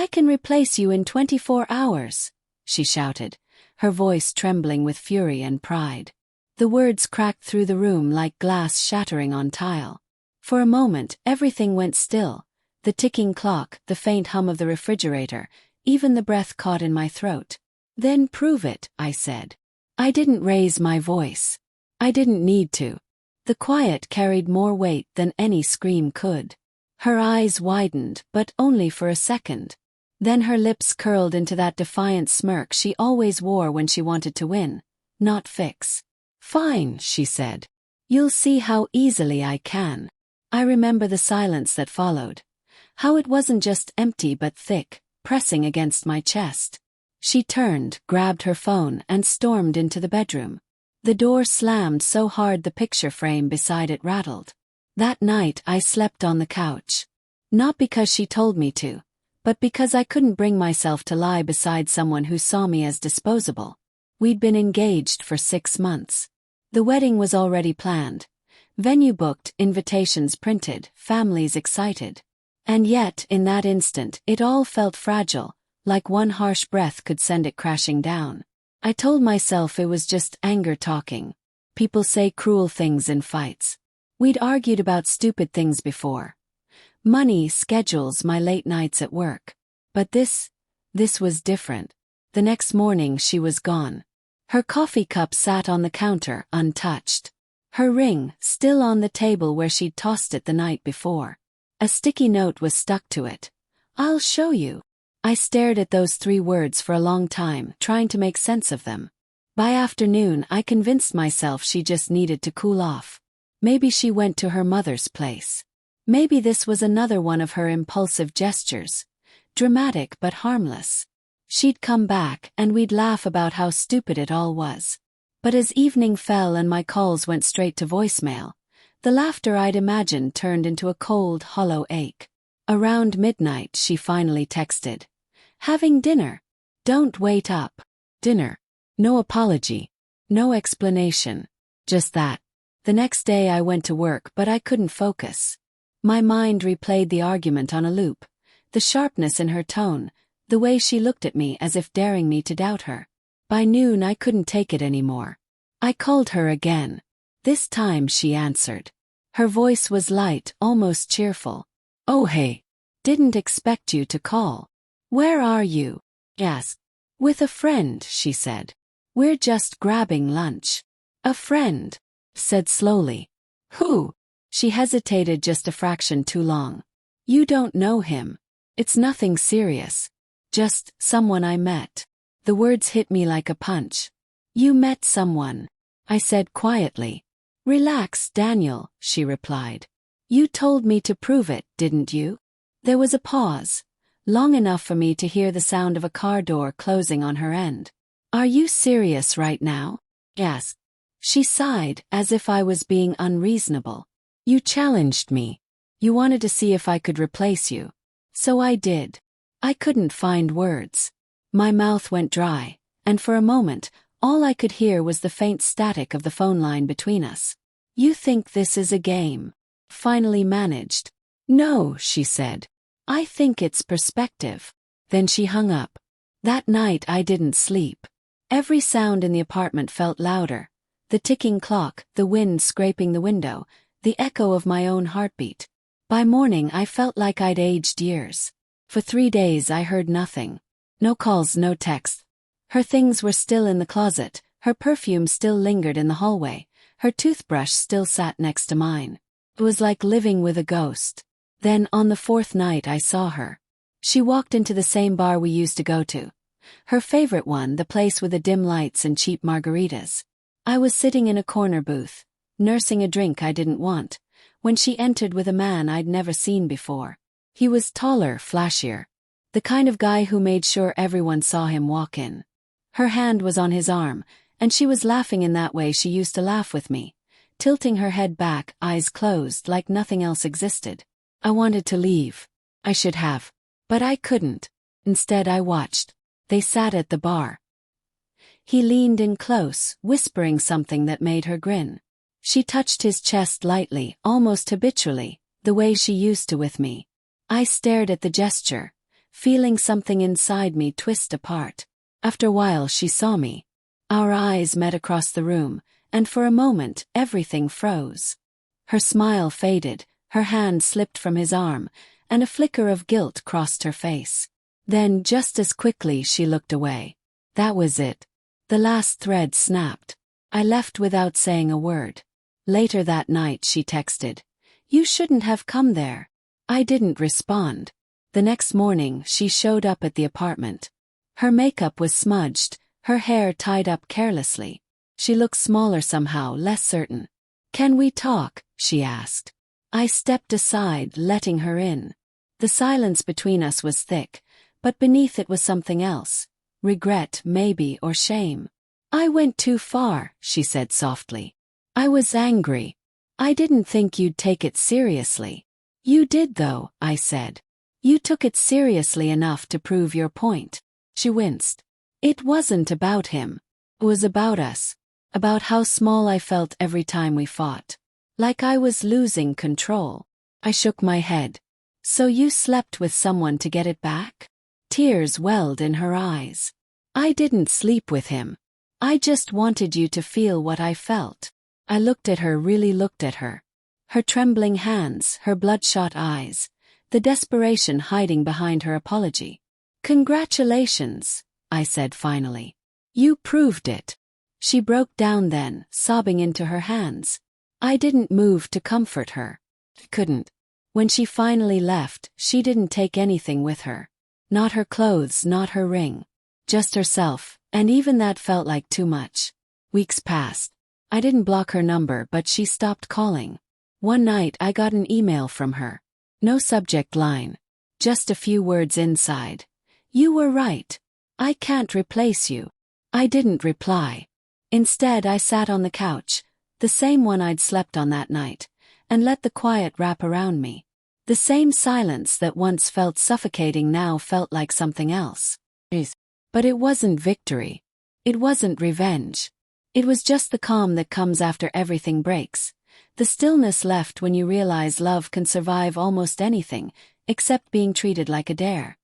I can replace you in 24 hours, she shouted, her voice trembling with fury and pride. The words cracked through the room like glass shattering on tile. For a moment, everything went still. The ticking clock, the faint hum of the refrigerator, even the breath caught in my throat. Then prove it, I said. I didn't raise my voice. I didn't need to. The quiet carried more weight than any scream could. Her eyes widened, but only for a second. Then her lips curled into that defiant smirk she always wore when she wanted to win, not fix. Fine, she said. You'll see how easily I can. I remember the silence that followed. How it wasn't just empty but thick, pressing against my chest. She turned, grabbed her phone, and stormed into the bedroom. The door slammed so hard the picture frame beside it rattled. That night I slept on the couch. Not because she told me to, but because I couldn't bring myself to lie beside someone who saw me as disposable. We'd been engaged for 6 months. The wedding was already planned. Venue booked, invitations printed, families excited. And yet, in that instant, it all felt fragile, like one harsh breath could send it crashing down. I told myself it was just anger talking. People say cruel things in fights. We'd argued about stupid things before. Money, schedules, my late nights at work. But this was different. The next morning she was gone. Her coffee cup sat on the counter, untouched. Her ring, still on the table where she'd tossed it the night before. A sticky note was stuck to it. I'll show you. I stared at those 3 words for a long time, trying to make sense of them. By afternoon, I convinced myself she just needed to cool off. Maybe she went to her mother's place. Maybe this was another one of her impulsive gestures. Dramatic but harmless. She'd come back, and we'd laugh about how stupid it all was. But as evening fell and my calls went straight to voicemail, the laughter I'd imagined turned into a cold, hollow ache. Around midnight she finally texted. Having dinner. Don't wait up. Dinner. No apology. No explanation. Just that. The next day I went to work but I couldn't focus. My mind replayed the argument on a loop. The sharpness in her tone, the way she looked at me as if daring me to doubt her. By noon I couldn't take it anymore. I called her again. This time she answered. Her voice was light, almost cheerful. Oh hey. Didn't expect you to call. Where are you? Asked. With a friend, she said. We're just grabbing lunch. A friend, said slowly. Who? She hesitated just a fraction too long. You don't know him. It's nothing serious. Just someone I met. The words hit me like a punch. You met someone, I said quietly. Relax, Daniel, she replied. You told me to prove it, didn't you? There was a pause, long enough for me to hear the sound of a car door closing on her end. Are you serious right now? Asked. She sighed, as if I was being unreasonable. You challenged me. You wanted to see if I could replace you. So I did. I couldn't find words. My mouth went dry, and for a moment, all I could hear was the faint static of the phone line between us. You think this is a game? Finally managed. No, she said. I think it's perspective. Then she hung up. That night I didn't sleep. Every sound in the apartment felt louder. The ticking clock, the wind scraping the window, the echo of my own heartbeat. By morning I felt like I'd aged years. For 3 days I heard nothing. No calls, no texts. Her things were still in the closet, her perfume still lingered in the hallway, her toothbrush still sat next to mine. It was like living with a ghost. Then, on the 4th night I saw her. She walked into the same bar we used to go to. Her favorite one, the place with the dim lights and cheap margaritas. I was sitting in a corner booth, nursing a drink I didn't want, when she entered with a man I'd never seen before. He was taller, flashier. The kind of guy who made sure everyone saw him walk in. Her hand was on his arm, and she was laughing in that way she used to laugh with me, tilting her head back, eyes closed, like nothing else existed. I wanted to leave. I should have. But I couldn't. Instead I watched. They sat at the bar. He leaned in close, whispering something that made her grin. She touched his chest lightly, almost habitually, the way she used to with me. I stared at the gesture, feeling something inside me twist apart. After a while she saw me. Our eyes met across the room, and for a moment everything froze. Her smile faded, her hand slipped from his arm, and a flicker of guilt crossed her face. Then, just as quickly, she looked away. That was it. The last thread snapped. I left without saying a word. Later that night she texted, "You shouldn't have come there." I didn't respond. The next morning she showed up at the apartment. Her makeup was smudged, her hair tied up carelessly. She looked smaller somehow, less certain. "Can we talk?" she asked. I stepped aside, letting her in. The silence between us was thick, but beneath it was something else. Regret, maybe, or shame. "I went too far," she said softly. I was angry. "I didn't think you'd take it seriously." "You did though," I said. "You took it seriously enough to prove your point." She winced. "It wasn't about him. It was about us. About how small I felt every time we fought. Like I was losing control." I shook my head. "So you slept with someone to get it back?" Tears welled in her eyes. "I didn't sleep with him. I just wanted you to feel what I felt." I looked at her, really looked at her. Her trembling hands, her bloodshot eyes, the desperation hiding behind her apology. "Congratulations," I said finally. "You proved it." She broke down then, sobbing into her hands. I didn't move to comfort her. Couldn't. When she finally left, she didn't take anything with her. Not her clothes, not her ring. Just herself, and even that felt like too much. Weeks passed. I didn't block her number, but she stopped calling. One night I got an email from her. No subject line. Just a few words inside. "You were right. I can't replace you." I didn't reply. Instead I sat on the couch, the same one I'd slept on that night, and let the quiet wrap around me. The same silence that once felt suffocating now felt like something else. But it wasn't victory. It wasn't revenge. It was just the calm that comes after everything breaks. The stillness left when you realize love can survive almost anything, except being treated like a dare.